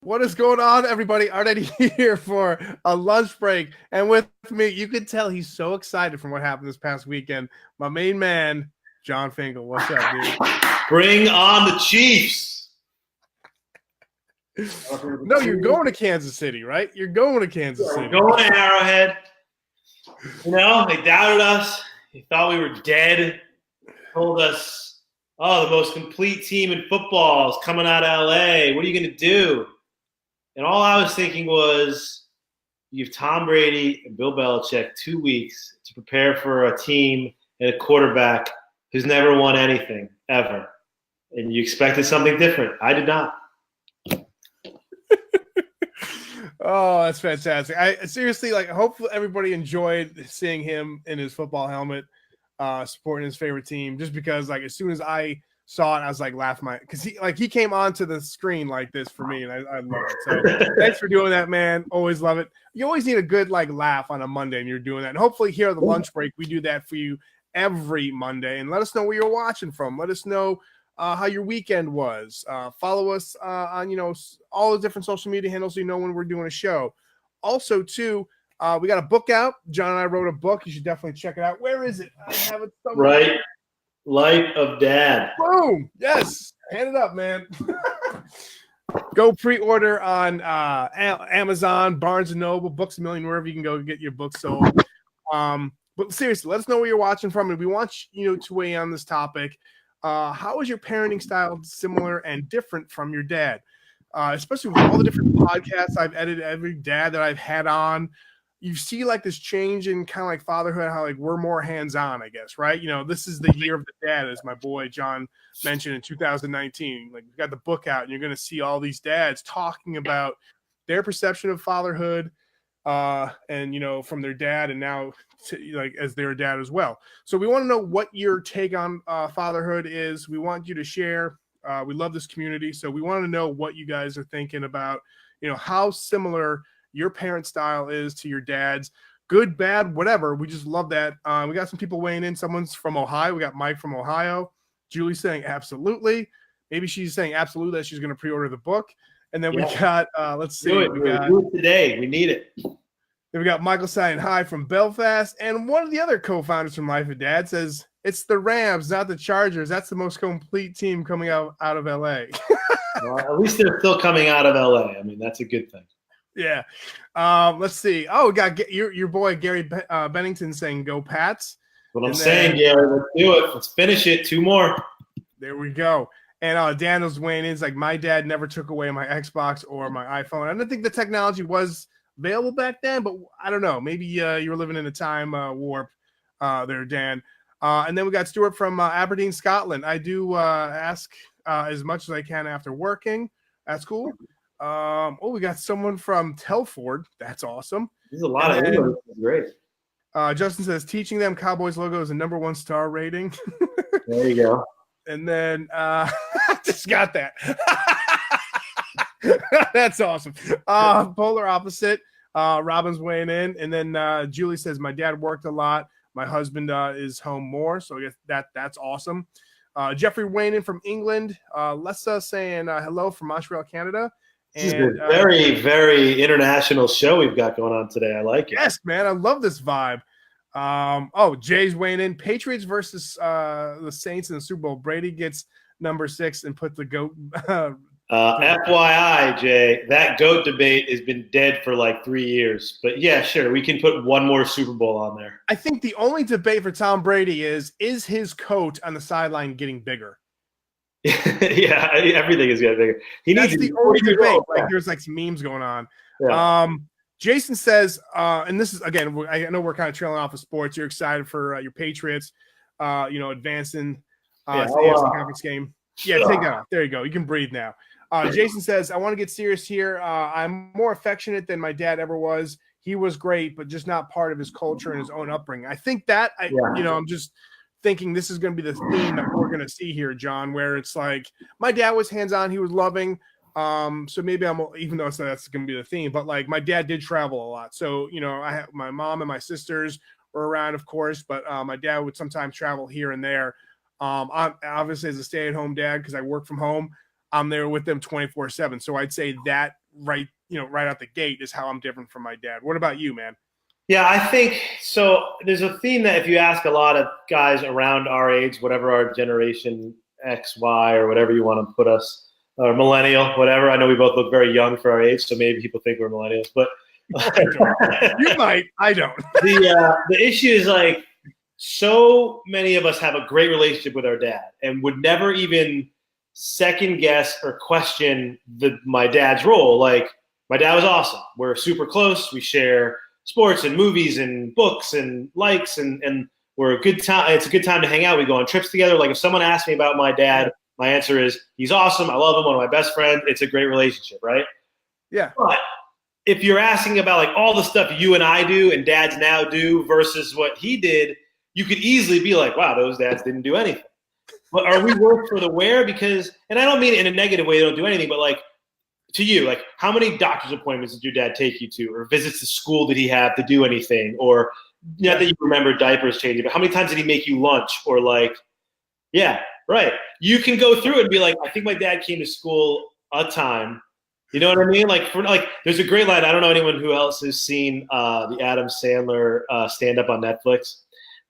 What is going on, everybody? Eddy here for a lunch break. And with me, you can tell he's so excited from what happened this past weekend. My main man, Jon Finkel. What's up, dude? Bring on the Chiefs. No, you're going to Kansas City, right? You're going to Kansas City. We're going to Arrowhead. You know, they doubted us. They thought we were dead. Told us, oh, the most complete team in football is coming out of LA. What are you going to do? And all I was thinking was, you have Tom Brady and Bill Belichick 2 weeks to prepare for a team and a quarterback who's never won anything, ever. And you expected something different. I did not. Oh, that's fantastic. I seriously, hopefully everybody enjoyed seeing him in his football helmet, supporting his favorite team, just because, as soon as I saw it, I was laughing because he came onto the screen like this for me, and I love it. So thanks for doing that, man. Always love it. You always need a good laugh on a Monday, and you're doing that. And hopefully here at the lunch break, we do that for you every Monday. And let us know where you're watching from. Let us know how your weekend was. Follow us on all the different social media handles so you know when we're doing a show. Also, too, we got a book out. John and I wrote a book. You should definitely check it out. Where is it? I have it somewhere. Right. Life of Dad. Boom. Yes. Hand it up, man. Go pre-order on Amazon, Barnes & Noble, Books A Million, wherever you can go get your books sold. But seriously, let us know where you're watching from, and we want you to weigh in on this topic. How is your parenting style similar and different from your dad? Especially with all the different podcasts I've edited, every dad that I've had on, you see this change in kind of fatherhood, how we're more hands-on, I guess, right? This is the year of the dad, as my boy John mentioned in 2019. We got the book out, and you're going to see all these dads talking about their perception of fatherhood, and from their dad, and now as their dad as well. So we want to know what your take on fatherhood is. We want you to share. We love this community, so we want to know what you guys are thinking about. How similar your parent style is to your dad's. Good, bad, whatever. We just love that. We got some people weighing in. Someone's from Ohio. We got Mike from Ohio. Julie's saying absolutely. Maybe she's saying absolutely that she's going to pre-order the book. And then we got, let's see. Do it today. We need it. Then we got Michael saying hi from Belfast. And one of the other co-founders from Life of Dad says, it's the Rams, not the Chargers. That's the most complete team coming out of LA. Well, at least they're still coming out of LA. I mean, that's a good thing. Yeah. Let's see. Oh, we got your boy Gary Bennington saying go Pats. What I'm saying, Gary, let's do it. Let's finish it. 2 more. There we go. And Daniel's weighing in. It's my dad never took away my Xbox or my iPhone. I don't think the technology was available back then, but I don't know. Maybe you were living in a time warp there, Dan. And then we got Stuart from Aberdeen, Scotland. I do ask as much as I can after working. That's cool. We got someone from Telford. That's awesome. There's a lot of English. Great. Justin says teaching them Cowboys logo is a #1 star rating. There you go. And then just got that. That's awesome. Polar opposite. Robin's weighing in. And then Julie says, my dad worked a lot. My husband is home more. So I guess that's awesome. Jeffrey weighing in from England. Lessa saying hello from Montreal, Canada. This is a very, very international show we've got going on today. I like it. Yes, man. I love this vibe. Jay's weighing in. Patriots versus the Saints in the Super Bowl. Brady gets number 6 and put the GOAT. FYI, Jay, that GOAT debate has been dead for 3 years. But, yeah, sure, we can put one more Super Bowl on there. I think the only debate for Tom Brady is his coat on the sideline getting bigger? Yeah, everything is getting bigger. That's the only debate. There's some memes going on. Yeah. Jason says, and this is, again, I know we're kind of trailing off of sports. You're excited for your Patriots, advancing to the AFC Conference game. Yeah, take that off. There you go. You can breathe now. Jason says, I want to get serious here. I'm more affectionate than my dad ever was. He was great, but just not part of his culture and his own upbringing. I think that, I'm just thinking this is going to be the theme that we're going to see here, John, where it's my dad was hands-on. He was loving. So maybe even though that's going to be the theme, but my dad did travel a lot. So, I have my mom and my sisters were around, of course, but my dad would sometimes travel here and there. I'm obviously as a stay-at-home dad, because I work from home, I'm there with them 24/7. So I'd say that right out the gate is how I'm different from my dad. What about you, man? Yeah, I think so. There's a theme that if you ask a lot of guys around our age, whatever our generation X, Y, or whatever you want to put us, or millennial, whatever. I know we both look very young for our age, so maybe people think we're millennials, but you might. I don't. The issue is like so many of us have a great relationship with our dad and would never even second guess or question my dad's role. Like my dad was awesome. We're super close. We share sports and movies and books and likes and we're a good time. It's a good time to hang out. We go on trips together. Like if someone asks me about my dad, my answer is he's awesome. I love him. One of my best friends. It's a great relationship, right? Yeah. But if you're asking about like all the stuff you and I do and dads now do versus what he did, you could easily be like, wow, those dads didn't do anything. But are we worse for the wear? Because, and I don't mean it in a negative way, they don't do anything, but like to you, like how many doctor's appointments did your dad take you to, or visits to school did he have to do anything, or not that you remember diapers changing, but how many times did he make you lunch, or like, yeah, right. You can go through it and be like, I think my dad came to school a time. You know what I mean? Like, there's a great line. I don't know anyone who else has seen the Adam Sandler stand-up on Netflix,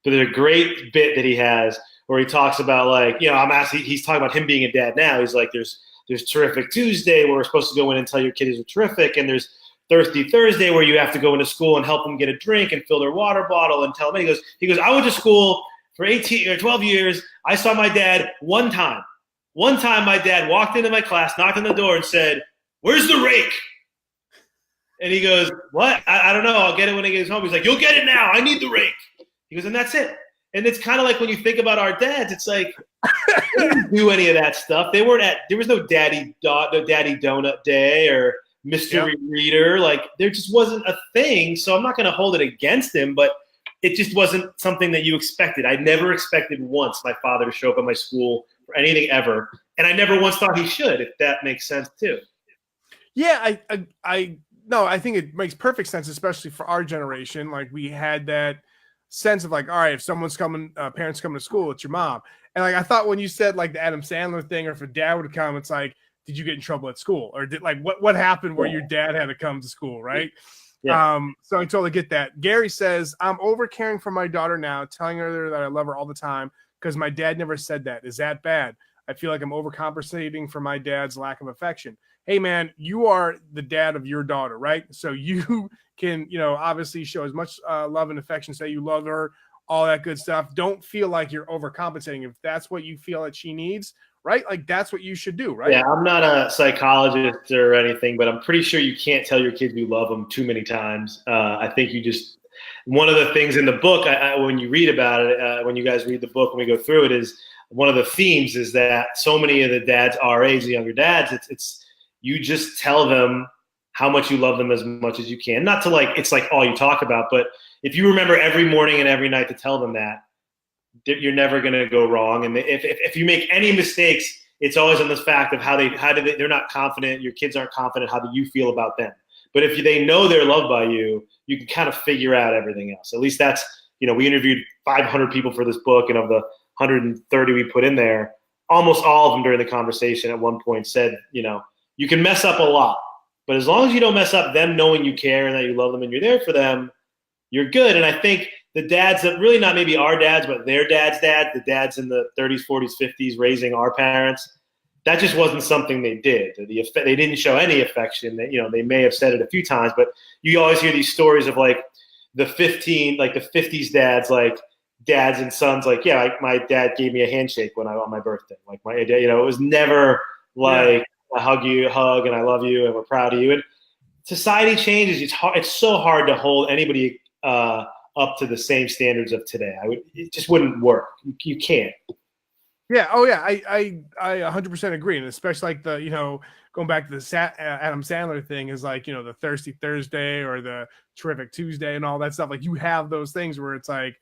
but there's a great bit that he has where he talks about like, he's talking about him being a dad now. He's like, there's Terrific Tuesday where we're supposed to go in and tell your kids are terrific, and there's Thirsty Thursday where you have to go into school and help them get a drink and fill their water bottle and tell them. He goes, I went to school for 18 or 12 years. I saw my dad one time. One time my dad walked into my class, knocked on the door and said, "Where's the rake?" And he goes, "What? I don't know. I'll get it when he gets home." He's like, "You'll get it now. I need the rake." He goes, and that's it. And it's kind of like when you think about our dads, it's like they didn't do any of that stuff. There was no daddy donut day or mystery reader. Like there just wasn't a thing. So I'm not going to hold it against him, but it just wasn't something that you expected. I never expected once my father to show up at my school for anything ever. And I never once thought he should, if that makes sense too. Yeah, I think it makes perfect sense, especially for our generation. Like we had that sense of like, all right, if someone's coming, parents coming to school, it's your mom. And like I thought when you said like the Adam Sandler thing, or if a dad would come, it's like, did you get in trouble at school, or did like what happened where your dad had to come to school, right? Yeah. So I totally get that. Gary says, I'm over caring for my daughter now, telling her that I love her all the time because my dad never said that. Is that bad? I feel like I'm overcompensating for my dad's lack of affection. Hey man, you are the dad of your daughter, right? So you can, obviously show as much love and affection, say you love her, all that good stuff. Don't feel like you're overcompensating. If that's what you feel that she needs, right? Like that's what you should do, right? Yeah, I'm not a psychologist or anything, but I'm pretty sure you can't tell your kids you love them too many times. I think you just, one of the things in the book, when you read about it, when you guys read the book, when we go through it, is one of the themes is that so many of the dads our age, the younger dads, it's you just tell them how much you love them as much as you can. Not to like, it's like all you talk about, but if you remember every morning and every night to tell them that, you're never going to go wrong. And if you make any mistakes, it's always on this fact of they're not confident. Your kids aren't confident. How do you feel about them? But if they know they're loved by you, you can kind of figure out everything else. At least that's, we interviewed 500 people for this book, and of the 130 we put in there, almost all of them during the conversation at one point said, you can mess up a lot, but as long as you don't mess up them knowing you care and that you love them and you're there for them, you're good. And I think the dads that really not maybe our dads, but their dad's dad, the dads in the 30s, 40s, 50s raising our parents, that just wasn't something they did. They didn't show any affection. They may have said it a few times, but you always hear these stories of like the 50s dads, like dads and sons, like, yeah, like my dad gave me a handshake on my birthday. Like my dad, it was never like I hug and I love you and we're proud of you. And society changes. It's so hard to hold anybody up to the same standards of today. It just wouldn't work. You can't. Yeah. Oh yeah. I 100% agree. And especially like the, going back to the Adam Sandler thing is like, the Thirsty Thursday or the Terrific Tuesday and all that stuff. Like you have those things where it's like,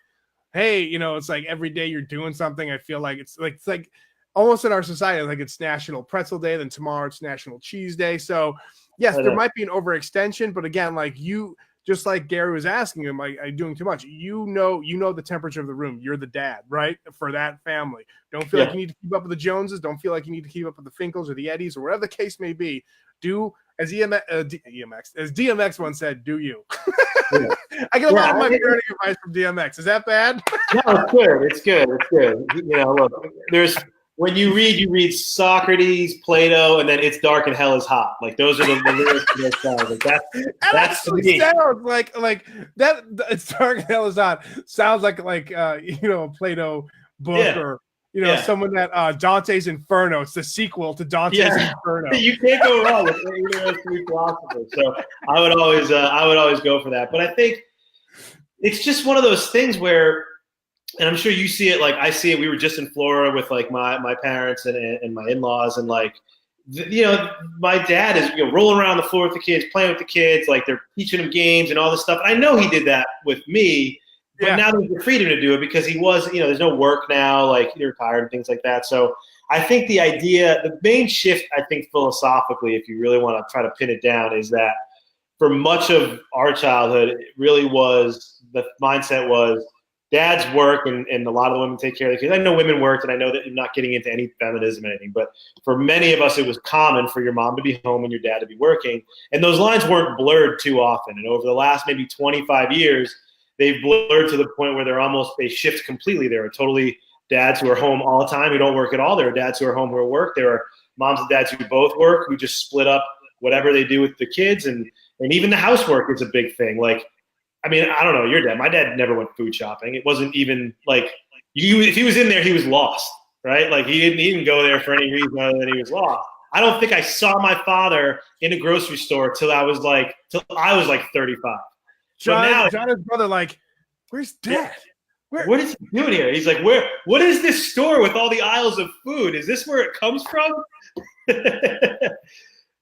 hey, it's like every day you're doing something. I feel like it's like almost in our society, like it's National Pretzel Day, then tomorrow it's National Cheese Day. So yes, there might be an overextension, but again, like just like Gary was asking him, like, are you doing too much? You know the temperature of the room. You're the dad, right? For that family. Don't feel like you need to keep up with the Joneses. Don't feel like you need to keep up with the Finkels or the Eddies or whatever the case may be. do as as DMX once said, do you. Yeah. I get a lot of my parenting advice from DMX. Is that bad? No, it's good. It's good. It's good. You know, look, when you read Socrates, Plato, and then it's dark and hell is hot. Like those are the lyrics to those songs. Like that's to me. Sounds like that. It's dark and hell is hot. Sounds like a Plato book or someone that Dante's Inferno. It's the sequel to Dante's Inferno. You can't go wrong with any of those three philosophers. So I would always go for that. But I think it's just one of those things where, and I'm sure you see it, like I see it. We were just in Florida with like my parents and my in-laws, and like my dad is rolling around the floor with the kids, playing with the kids, like they're teaching them games and all this stuff. And I know he did that with me. But now there's the freedom to do it because he was, there's no work now, like you're retired and things like that. So I think the main shift, I think philosophically, if you really want to try to pin it down, is that for much of our childhood, it really was, the mindset was dads work and a lot of the women take care of the kids. I know women worked, and I know that I'm not getting into any feminism or anything, but for many of us, it was common for your mom to be home and your dad to be working. And those lines weren't blurred too often. And over the last maybe 25 years, they've blurred to the point where they shift completely. There are totally dads who are home all the time who don't work at all. There are dads who are home who work. There are moms and dads who both work, who just split up whatever they do with the kids. And even the housework is a big thing. Like, I mean, I don't know your dad. My dad never went food shopping. It wasn't even like if he was in there, he was lost, right? Like he didn't go there for any reason other than he was lost. I don't think I saw my father in a grocery store till I was like 35. John's brother, like, where's Dad? What is he doing here? He's like, what is this store with all the aisles of food? Is this where it comes from?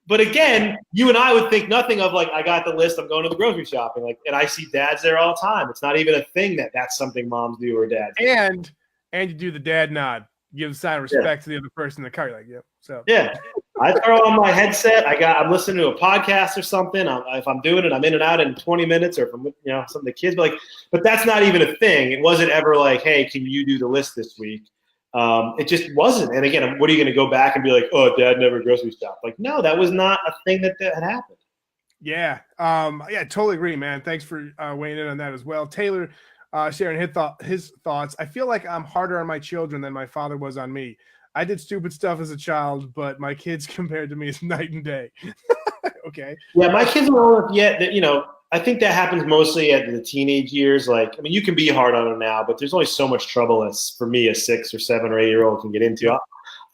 But again, you and I would think nothing of like, I got the list, I'm going to the grocery shopping. Like, and I see dads there all the time. It's not even a thing that's something moms do or dads do. And you do the dad nod. Give a sign of respect to the other person in the car. You're like, yep. So I throw on my headset. I'm listening to a podcast or something. If I'm doing it, I'm in and out in 20 minutes, or if I'm some of the kids. But that's not even a thing. It wasn't ever like, hey, can you do the list this week? It just wasn't. And again, what are you going to go back and be like, oh, Dad never grocery shopped? Like, no, that was not a thing that had happened. Yeah. Totally agree, man. Thanks for weighing in on that as well. Taylor sharing his thoughts. I feel like I'm harder on my children than my father was on me. I did stupid stuff as a child, but my kids compared to me is night and day. Okay. Yeah, my kids are old enough yet that, I think that happens mostly at the teenage years. Like, I mean, you can be hard on them now, but there's only so much trouble as for me, a 6 or 7 or 8-year-old can get into.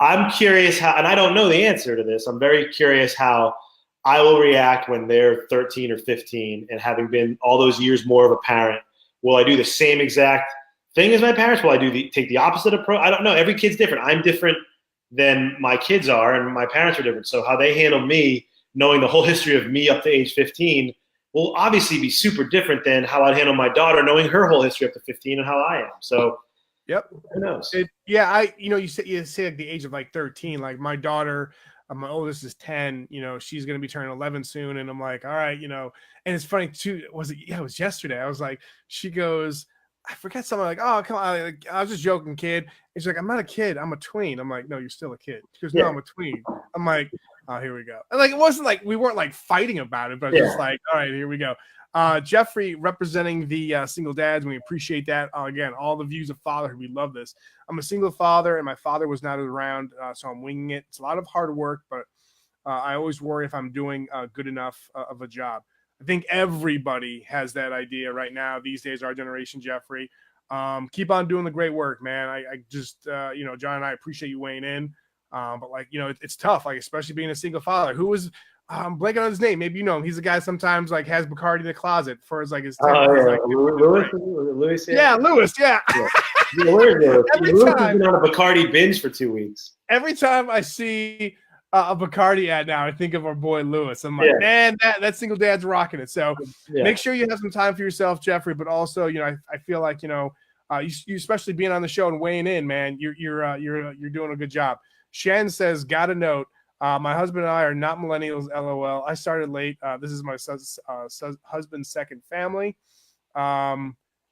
I'm curious how, and I don't know the answer to this. I'm very curious how I will react when they're 13 or 15 and having been all those years more of a parent. Will I do the same exact thing as my parents? Will I take the opposite approach? I don't know. Every kid's different. I'm different than my kids are, and my parents are different. So how they handle me, knowing the whole history of me up to age 15, will obviously be super different than how I'd handle my daughter, knowing her whole history up to 15 and how I am. So, who knows? You say like the age of like 13. Like my daughter, my oldest is 10. She's gonna be turning 11 soon, and I'm like, all right, and it's funny too. It was yesterday. I was like, she goes, I forget something like, oh, come on. I was just joking, kid. And she's like, I'm not a kid. I'm a tween. I'm like, no, you're still a kid. She goes, no, I'm a tween. I'm like, oh, here we go. And like, it wasn't like we weren't like fighting about it, but just like, all right, here we go. Jeffrey representing the single dads. We appreciate that. Again, all the views of fatherhood. We love this. I'm a single father, and my father was not around, so I'm winging it. It's a lot of hard work, but I always worry if I'm doing good enough of a job. I think everybody has that idea right now these days, our generation, Jeffrey. Keep on doing the great work, man. I just, John and I appreciate you weighing in. But like, it's tough, like, especially being a single father. Who was, I'm blanking on his name. Maybe you know him. He's a guy sometimes like has Bacardi in the closet for his like his. Lewis. Yeah, Lewis. Yeah. Lewis has been on a Bacardi binge for 2 weeks. Every time I see a Bacardi ad now, I think of our boy Lewis. I'm like, man, that single dad's rocking it. So make sure you have some time for yourself, Jeffrey. But also, I feel like you especially being on the show and weighing in, man, you're doing a good job. Shen says, got a note. My husband and I are not millennials. LOL. I started late. This is my husband's second family.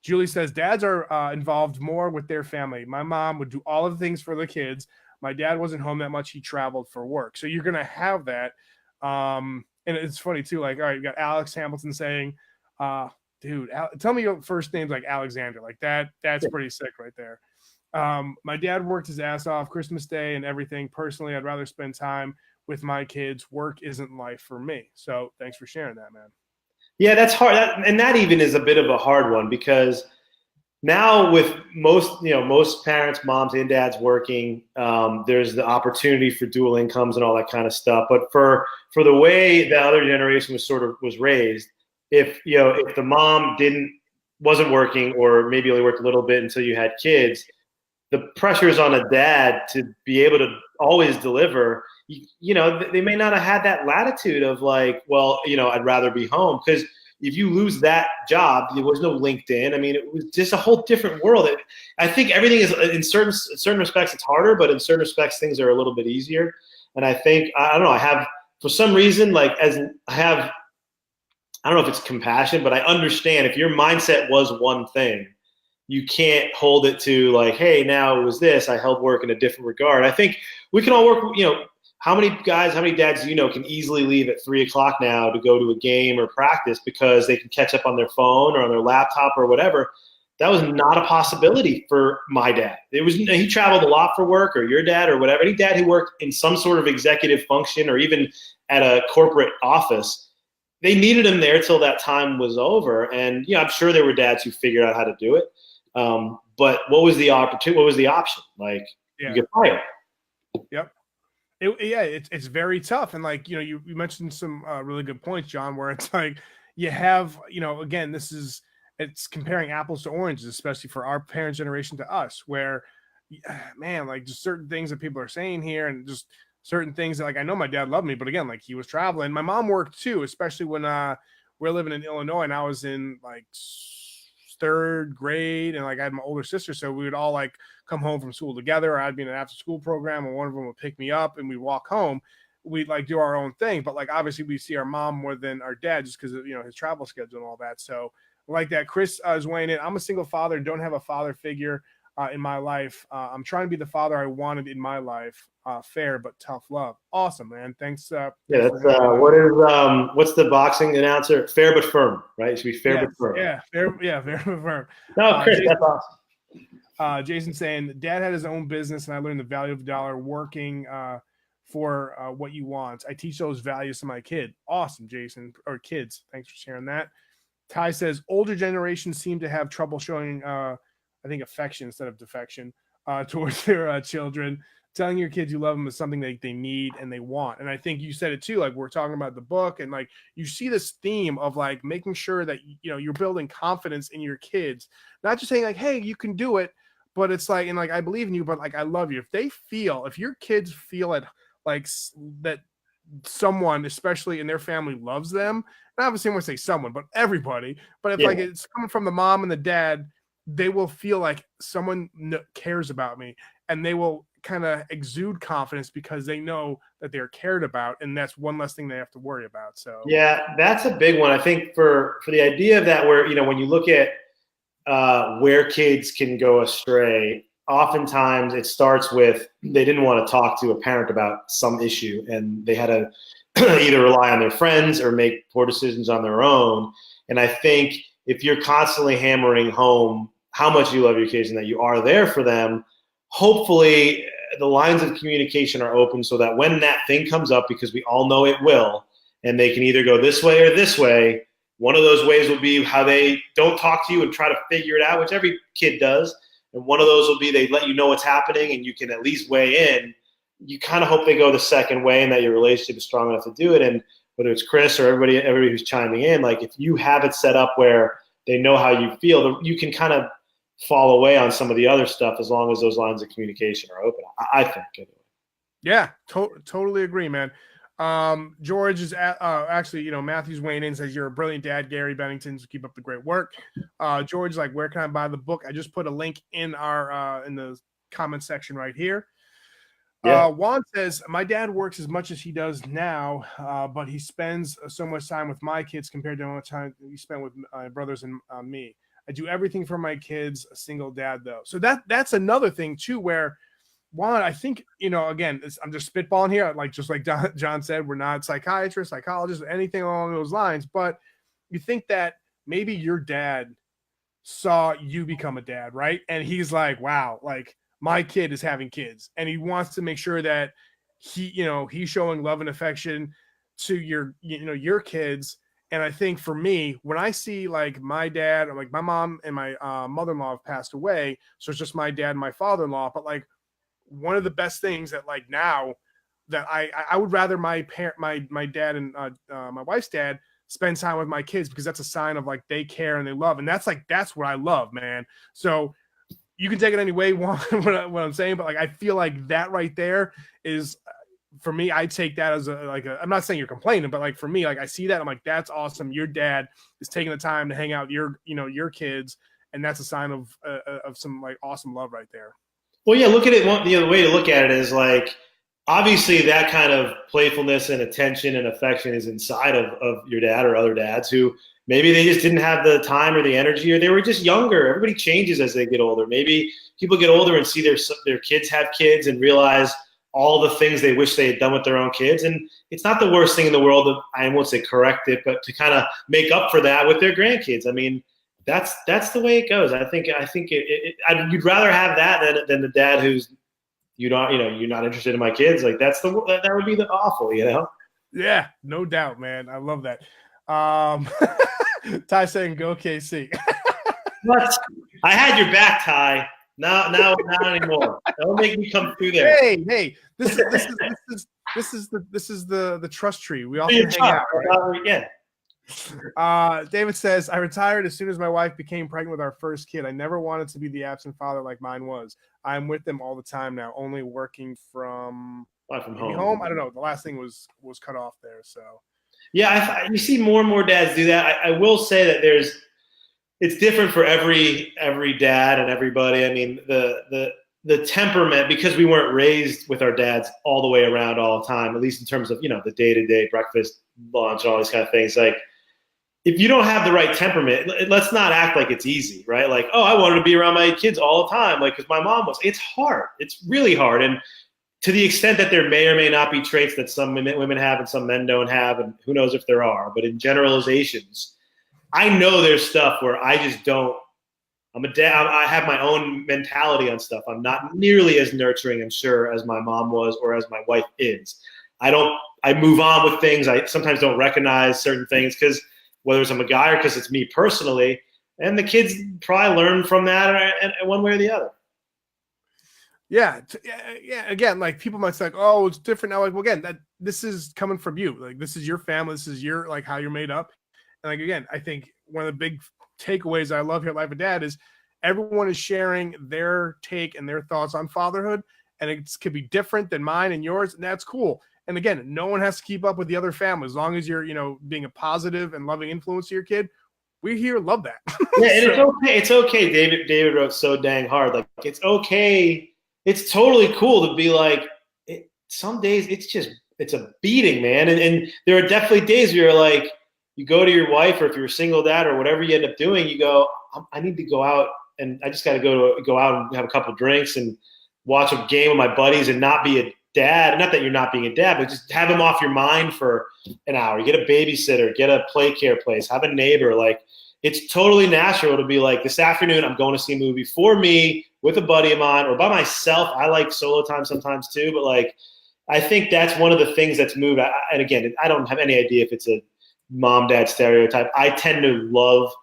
Julie says, dads are involved more with their family. My mom would do all of the things for the kids. My dad wasn't home that much. He traveled for work. So you're going to have that. And it's funny too. Like, all right, you got Alex Hamilton saying, dude, tell me your first name's like Alexander. Like that's pretty sick right there. My dad worked his ass off Christmas Day and everything. Personally, I'd rather spend time with my kids. Work isn't life for me. So thanks for sharing that, man. Yeah, that's hard. That even is a bit of a hard one because now with most parents, moms and dads working, there's the opportunity for dual incomes and all that kind of stuff. But for the way the other generation was raised, if the mom wasn't working or maybe only worked a little bit until you had kids, the pressure is on a dad to be able to always deliver. They may not have had that latitude of like, well, I'd rather be home, because if you lose that job, there was no LinkedIn. I mean, it was just a whole different world. I think everything is, in certain respects, it's harder, but in certain respects, things are a little bit easier. And I think, I don't know, I have, for some reason, I don't know if it's compassion, but I understand if your mindset was one thing, you can't hold it to like, hey, now it was this. I held work in a different regard. I think we can all work, how many dads can easily leave at 3:00 now to go to a game or practice because they can catch up on their phone or on their laptop or whatever? That was not a possibility for my dad. He traveled a lot for work, or your dad or whatever. Any dad who worked in some sort of executive function or even at a corporate office, they needed him there till that time was over. And I'm sure there were dads who figured out how to do it. But what was the opportunity? What was the option? Like, you get fired. Yep. It's very tough. And like, you mentioned some really good points, John, where it's like you have, again, it's comparing apples to oranges, especially for our parents' generation to us, where, man, like just certain things that people are saying here and just certain things that, like, I know my dad loved me, but again, like he was traveling. My mom worked too, especially when we're living in Illinois and I was in like 3rd grade, and like I had my older sister, so we would all like come home from school together, or I'd be in an after school program, and one of them would pick me up and we'd walk home. We'd like do our own thing, but like obviously we see our mom more than our dad just because of his travel schedule and all that. So like that, Chris is weighing in. I'm a single father and don't have a father figure in my life. I'm trying to be the father I wanted in my life. Fair but tough love. Awesome, man. Thanks. That's what's the boxing announcer? Fair but firm, right? It should be fair but firm. Yeah, fair but firm. No, Chris, that's awesome. Jason saying, Dad had his own business, and I learned the value of the dollar working for what you want. I teach those values to my kid. Awesome, Jason, or kids. Thanks for sharing that. Ty says, older generations seem to have trouble showing, I think, affection instead of defection towards their children. Telling your kids you love them is something that they need and they want. And I think you said it too, like we're talking about the book, and like you see this theme of like making sure that you're building confidence in your kids, not just saying like, hey, you can do it, but it's like, and like I believe in you, but like I love you. If your kids feel it, like that someone, especially in their family, loves them, and obviously I'm gonna say someone, but everybody, but if like it's coming from the mom and the dad, they will feel like someone cares about me, and they will kind of exude confidence because they know that they're cared about, and that's one less thing they have to worry about. So yeah, that's a big one. I think for the idea of that, where when you look at where kids can go astray, oftentimes it starts with they didn't want to talk to a parent about some issue, and they had to either rely on their friends or make poor decisions on their own. And I think if you're constantly hammering home how much you love your kids and that you are there for them, hopefully the lines of communication are open so that when that thing comes up, because we all know it will, and they can either go this way or this way, one of those ways will be how they don't talk to you and try to figure it out, which every kid does. And one of those will be they let you know what's happening and you can at least weigh in. You kind of hope they go the second way and that your relationship is strong enough to do it. And whether it's Chris or everybody who's chiming in, like if you have it set up where they know how you feel, you can kind of fall away on some of the other stuff as long as those lines of communication are open, I think. Anyway. Yeah, totally agree, man. George is actually, Matthew's weighing in, says, you're a brilliant dad, Gary Bennington, so keep up the great work. George, like, where can I buy the book? I just put a link in our in the comment section right here. Yeah. Juan says, my dad works as much as he does now, but he spends so much time with my kids compared to how much time he spent with my brothers and me. I do everything for my kids, a single dad though. So that's another thing too, where one, I think, again, I'm just spitballing here. Just like John said, we're not psychiatrists, psychologists, anything along those lines. But you think that maybe your dad saw you become a dad, right? And he's like, wow, like my kid is having kids, and he wants to make sure that he's showing love and affection to your kids. And I think for me, when I see like my dad, or like my mom and my mother-in-law have passed away, so it's just my dad and my father-in-law. But like one of the best things that like now that I would rather my dad and my wife's dad spend time with my kids, because that's a sign of like they care and they love, and that's what I love, man. So you can take it any way you want what I'm saying, but like I feel like that right there is, for me, I take that as I'm not saying you're complaining, but like for me, like I see that, I'm like, that's awesome. Your dad is taking the time to hang out with your kids, and that's a sign of some like awesome love right there. Well, yeah, look at it. The way to look at it is like, obviously that kind of playfulness and attention and affection is inside of your dad or other dads who maybe they just didn't have the time or the energy, or they were just younger. Everybody changes as they get older. Maybe people get older and see their kids have kids and realize all the things they wish they had done with their own kids. And it's not the worst thing in the world, I won't say correct it, but to kind of make up for that with their grandkids. I mean, that's the way it goes. I think you'd rather have that than the dad who's, you're not interested in my kids. Like that would be the awful, Yeah, no doubt, man. I love that. Ty saying go KC. What? I had your back, Ty. Now not anymore. Don't make me come through there. Hey, this is the trust tree. We all can hang out. Right? David says, I retired as soon as my wife became pregnant with our first kid. I never wanted to be the absent father like mine was. I'm with them all the time now, only working from home. I don't know. The last thing was cut off there. So yeah, you see more and more dads do that. I will say that it's different for every dad and everybody. I mean, the temperament, because we weren't raised with our dads all the way around all the time, at least in terms of, the day-to-day breakfast, lunch, all these kind of things. Like, if you don't have the right temperament, let's not act like it's easy, right? Like, oh, I wanted to be around my kids all the time, like, because my mom was. It's hard. It's really hard. And to the extent that there may or may not be traits that some women have and some men don't have, and who knows if there are, but in generalizations, I know there's stuff where I just don't. I'm a dad. I have my own mentality on stuff. I'm not nearly as nurturing, I'm sure, as my mom was or as my wife is. I move on with things. I sometimes don't recognize certain things because whether it's I'm a guy or because it's me personally, and the kids probably learn from that one way or the other. Yeah. Again, like people might say, like, oh, it's different now. Like, well, again, this is coming from you. Like, this is your family. This is your, like, how you're made up. And like, again, I think one of the big takeaways I love here at Life of Dad is everyone is sharing their take and their thoughts on fatherhood. And it could be different than mine and yours. And that's cool. And again, no one has to keep up with the other family. As long as you're, being a positive and loving influence to your kid, we here love that. Yeah, and it's okay. It's okay. David wrote so dang hard. Like, it's okay. It's totally cool to be like, some days it's a beating, man. And there are definitely days where you're like, you go to your wife, or if you're a single dad or whatever you end up doing, you go, I need to go out, and I just got to go out and have a couple of drinks and watch a game with my buddies and not be a dad. Not that you're not being a dad, but just have them off your mind for an hour. Get a babysitter, get a play care place, have a neighbor. Like, it's totally natural to be like, this afternoon I'm going to see a movie for me with a buddy of mine or by myself. I like solo time sometimes too, but like, I think that's one of the things that's moved. And again, I don't have any idea if it's a mom-dad stereotype. I tend to love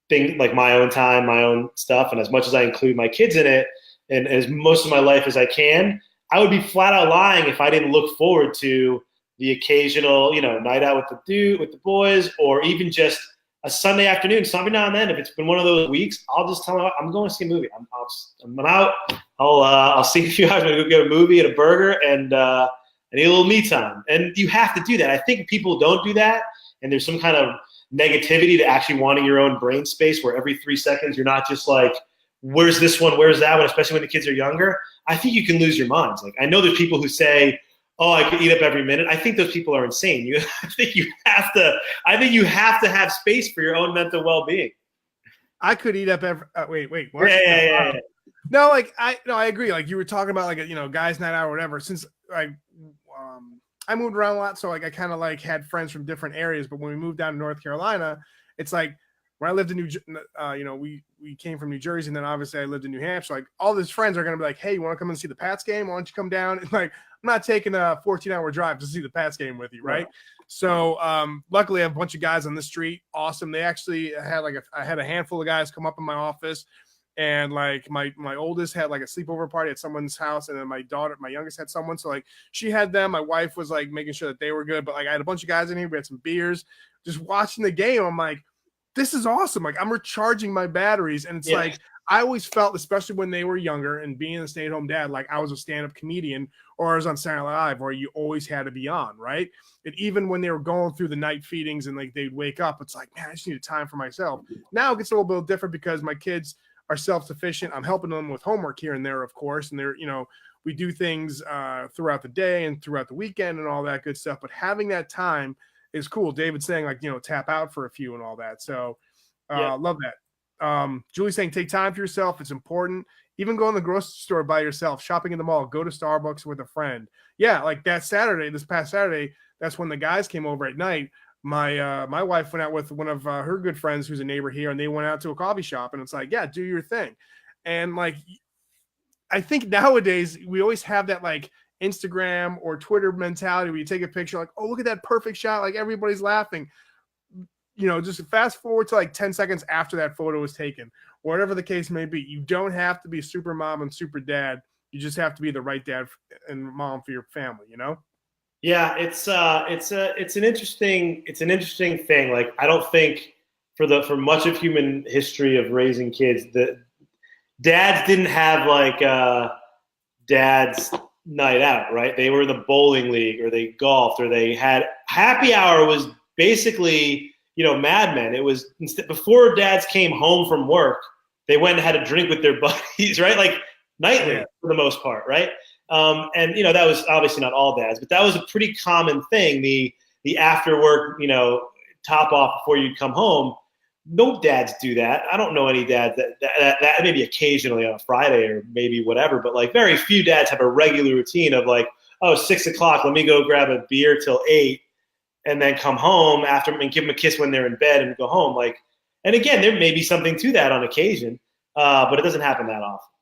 things like my own time, my own stuff. And as much as I include my kids in it, and as most of my life as I can, I would be flat out lying if I didn't look forward to the occasional, night out with the boys, or even just a Sunday afternoon. So every now and then, if it's been one of those weeks, I'll just tell them I'm going to see a movie. I'm out. I'll see a few hours. I'm going to go get a movie and a burger, and I need a little me time. And you have to do that. I think people don't do that, and there's some kind of negativity to actually wanting your own brain space where every 3 seconds you're not just like, where's this one, where's that one, especially when the kids are younger. I think you can lose your minds. Like, I know there's people who say, oh, I could eat up every minute. I think those people are insane. I think you have to have space for your own mental well-being. I could eat up every. Wait. What? Yeah. No, like I agree. Like you were talking about, like guys' night out or whatever. Since like I moved around a lot, so like I kind of like had friends from different areas. But when we moved down to North Carolina, it's like when I lived in we came from New Jersey, and then obviously I lived in New Hampshire. Like all his friends are gonna be like, hey, you want to come and see the Pats game? Why don't you come down? And like I'm not taking a 14-hour drive to see the Pats game with you, right? So luckily I have a bunch of guys on the street. Awesome. They actually had I had a handful of guys come up in my office. And like my oldest had like a sleepover party at someone's house, and then my youngest had someone. So like she had them. My wife was like making sure that they were good. But like I had a bunch of guys in here. We had some beers. Just watching the game, I'm like, this is awesome. Like I'm recharging my batteries, and it's like I always felt, especially when they were younger and being a stay-at-home dad, like I was a stand-up comedian or I was on Saturday Night Live, where you always had to be on, right? And even when they were going through the night feedings and like they'd wake up, it's like, man, I just need time for myself. Now it gets a little bit different because my kids are self-sufficient. I'm helping them with homework here and there, of course. And they're, we do things throughout the day and throughout the weekend and all that good stuff. But having that time is cool. David's saying like, tap out for a few and all that. So love that. Julie's saying, take time for yourself. It's important. Even go in the grocery store by yourself, shopping in the mall, go to Starbucks with a friend. Yeah. Like this past Saturday, that's when the guys came over at night. My wife went out with one of her good friends who's a neighbor here, and they went out to a coffee shop, and it's like, yeah, do your thing. And like, I think nowadays we always have that like Instagram or Twitter mentality where you take a picture like, oh, look at that perfect shot. Like everybody's laughing, just fast forward to like 10 seconds after that photo was taken, whatever the case may be. You don't have to be super mom and super dad. You just have to be the right dad and mom for your family, Yeah, it's an interesting thing. Like I don't think for much of human history of raising kids, the dads didn't have like dad's night out, right? They were in the bowling league or they golfed or they had happy hour was basically, Mad Men. It was before dads came home from work, they went and had a drink with their buddies, right? Like nightly for the most part, right? And that was obviously not all dads, but that was a pretty common thing. The after work, top off before you'd come home. No dads do that. I don't know any dads that maybe occasionally on a Friday or maybe whatever, but like very few dads have a regular routine of like, oh, 6 o'clock, let me go grab a beer till 8 and then come home after and give them a kiss when they're in bed and go home. Like, and again, there may be something to that on occasion, but it doesn't happen that often.